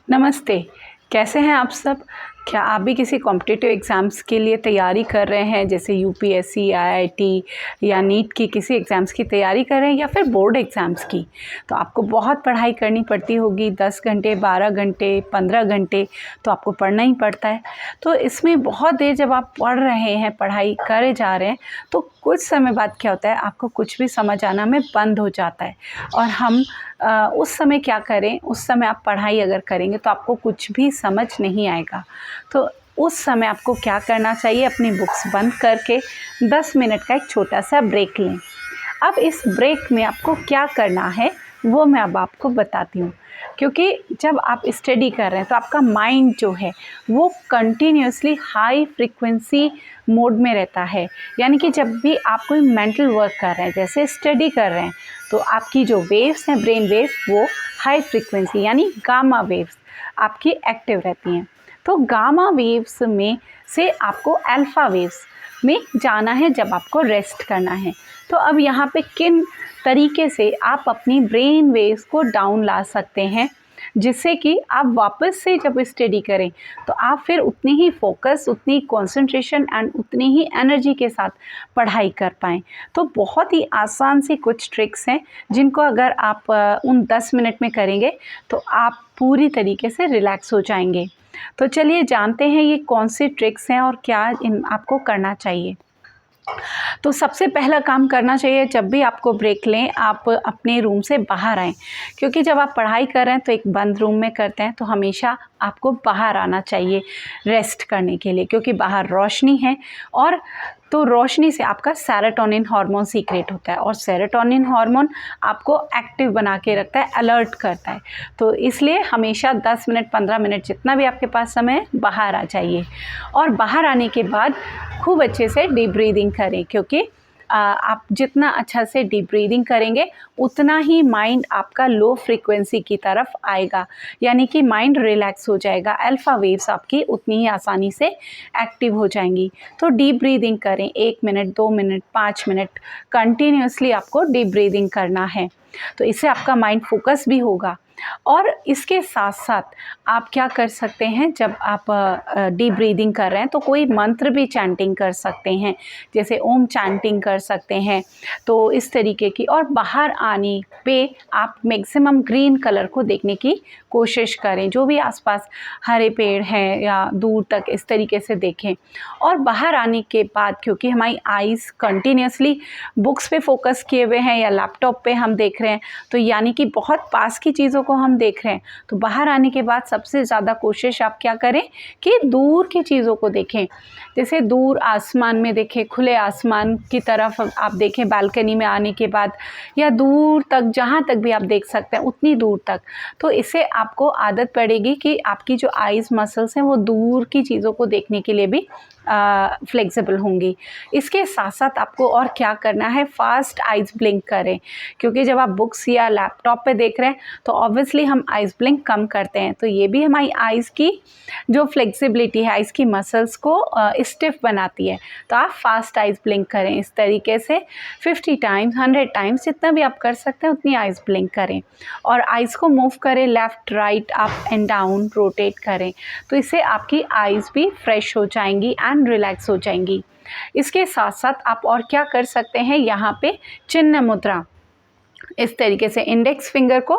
नमस्ते। कैसे हैं आप सब? क्या आप भी किसी कॉम्पिटिटिव एग्ज़ाम्स के लिए तैयारी कर रहे हैं, जैसे यूपीएससी, आईआईटी या नीट की किसी एग्ज़ाम्स की तैयारी कर रहे हैं या फिर बोर्ड एग्ज़ाम्स की? तो आपको बहुत पढ़ाई करनी पड़ती होगी, 10 घंटे, 12 घंटे, 15 घंटे तो आपको पढ़ना ही पड़ता है। तो इसमें बहुत देर जब आप पढ़ रहे हैं, पढ़ाई करे जा रहे हैं, तो कुछ समय बाद क्या होता है, आपको कुछ भी समझ आना में बंद हो जाता है। और हम उस समय क्या करें, उस समय आप पढ़ाई अगर करेंगे तो आपको कुछ भी समझ नहीं आएगा। तो उस समय आपको क्या करना चाहिए, अपनी बुक्स बंद करके 10 मिनट का एक छोटा सा ब्रेक लें। अब इस ब्रेक में आपको क्या करना है वो मैं अब आपको बताती हूँ, क्योंकि जब आप स्टडी कर रहे हैं तो आपका माइंड जो है वो कंटिन्यूसली हाई फ्रीक्वेंसी मोड में रहता है। यानी कि जब भी आप कोई मेंटल वर्क कर रहे हैं, जैसे स्टडी कर रहे हैं, तो आपकी जो वेव्स हैं, ब्रेन वेव्स, वो हाई फ्रीक्वेंसी यानी गामा वेव्स आपकी एक्टिव रहती हैं। तो गामा वेव्स में से आपको अल्फ़ा वेव्स में जाना है जब आपको रेस्ट करना है। तो अब यहाँ पे किन तरीके से आप अपनी ब्रेन वेव्स को डाउन ला सकते हैं, जिससे कि आप वापस से जब स्टडी करें तो आप फिर उतनी ही फोकस, उतनी कंसंट्रेशन एंड उतनी ही एनर्जी के साथ पढ़ाई कर पाएँ। तो बहुत ही आसान सी कुछ ट्रिक्स हैं जिनको अगर आप उन 10 मिनट में करेंगे तो आप पूरी तरीके से रिलैक्स हो जाएंगे। तो चलिए जानते हैं ये कौन सी ट्रिक्स हैं और क्या इन आपको करना चाहिए। तो सबसे पहला काम करना चाहिए, जब भी आपको ब्रेक लें आप अपने रूम से बाहर आएँ, क्योंकि जब आप पढ़ाई कर रहे हैं तो एक बंद रूम में करते हैं, तो हमेशा आपको बाहर आना चाहिए रेस्ट करने के लिए, क्योंकि बाहर रोशनी है और तो रोशनी से आपका सेरोटोनिन हार्मोन सीक्रेट होता है और सेरोटोनिन हार्मोन आपको एक्टिव बना के रखता है, अलर्ट करता है। तो इसलिए हमेशा 10 मिनट, 15 मिनट जितना भी आपके पास समय है, बाहर आ जाइए और बाहर आने के बाद खूब अच्छे से डीप ब्रीदिंग करें, क्योंकि आप जितना अच्छा से डीप ब्रीदिंग करेंगे उतना ही माइंड आपका लो फ्रीक्वेंसी की तरफ आएगा, यानी कि माइंड रिलैक्स हो जाएगा, अल्फ़ा वेव्स आपकी उतनी ही आसानी से एक्टिव हो जाएंगी। तो डीप ब्रीदिंग करें, 1 मिनट, 2 मिनट, 5 मिनट कंटिन्यूसली आपको डीप ब्रीदिंग करना है। तो इससे आपका माइंड फोकस भी होगा। और इसके साथ साथ आप क्या कर सकते हैं, जब आप डीप ब्रीदिंग कर रहे हैं तो कोई मंत्र भी चैंटिंग कर सकते हैं, जैसे ओम चैंटिंग कर सकते हैं। तो इस तरीके की, और बाहर आने पे आप मैक्सिमम ग्रीन कलर को देखने की कोशिश करें, जो भी आसपास हरे पेड़ हैं या दूर तक इस तरीके से देखें। और बाहर आने के बाद, क्योंकि हमारी आइज़ कंटिन्यूसली बुक्स पे फोकस किए हुए हैं या लैपटॉप पे हम देख रहे हैं, तो यानी कि बहुत पास की चीज़ों को हम देख रहे हैं, तो बाहर आने के बाद सबसे ज़्यादा कोशिश आप क्या करें कि दूर की चीज़ों को देखें। जैसे दूर आसमान में देखें, खुले आसमान की तरफ आप देखें बालकनी में आने के बाद, या दूर तक जहाँ तक भी आप देख सकते हैं उतनी दूर तक। तो इससे आपको आदत पड़ेगी कि आपकी जो आइज़ मसल्स हैं वो दूर की चीज़ों को देखने के लिए भी फ्लेक्सिबल होंगी। इसके साथ साथ आपको और क्या करना है, फास्ट आइज़ ब्लिंक करें, क्योंकि जब आप बुक्स या लैपटॉप पे देख रहे हैं तो ऑब्वियसली हम आइज़ ब्लिंक कम करते हैं, तो ये भी हमारी आइज़ की जो फ्लेक्सिबिलिटी है, आइज़ की मसल्स को स्टिफ बनाती है। तो आप फास्ट आइज़ ब्लिंक करें, इस तरीके से 50 टाइम्स, 100 टाइम्स, जितना भी आप कर सकते हैं उतनी आइज़ ब्लिंक करें। और आइज़ को मूव करें, left right, up and down rotate करें, तो इससे आपकी आइज़ भी फ्रेश हो जाएंगी एंड रिलैक्स हो जाएंगी। इसके साथ साथ आप और क्या कर सकते हैं, यहाँ पे चिन्ह मुद्रा, इस तरीके से इंडेक्स फिंगर को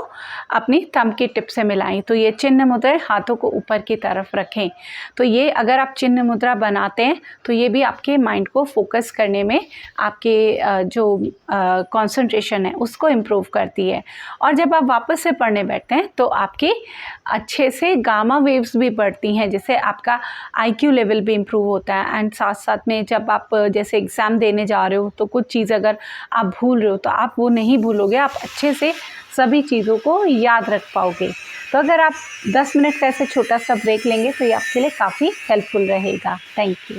अपनी थंब की टिप से मिलाएं, तो ये चिन्ह मुद्रा, हाथों को ऊपर की तरफ रखें। तो ये अगर आप चिन्ह मुद्रा बनाते हैं तो ये भी आपके माइंड को फोकस करने में, आपके जो कंसंट्रेशन है उसको इम्प्रूव करती है। और जब आप वापस से पढ़ने बैठते हैं तो आपकी अच्छे से गामा वेव्स भी बढ़ती हैं, जिससे आपका IQ लेवल भी इम्प्रूव होता है। एंड साथ साथ में जब आप जैसे एग्ज़ाम देने जा रहे हो तो कुछ चीज़ अगर आप भूल रहे हो तो आप वो नहीं भूलोगे, आप अच्छे से सभी चीज़ों को याद रख पाओगे। तो अगर आप 10 मिनट का ऐसे छोटा सा ब्रेक लेंगे तो ये आपके लिए काफ़ी हेल्पफुल रहेगा। Thank you.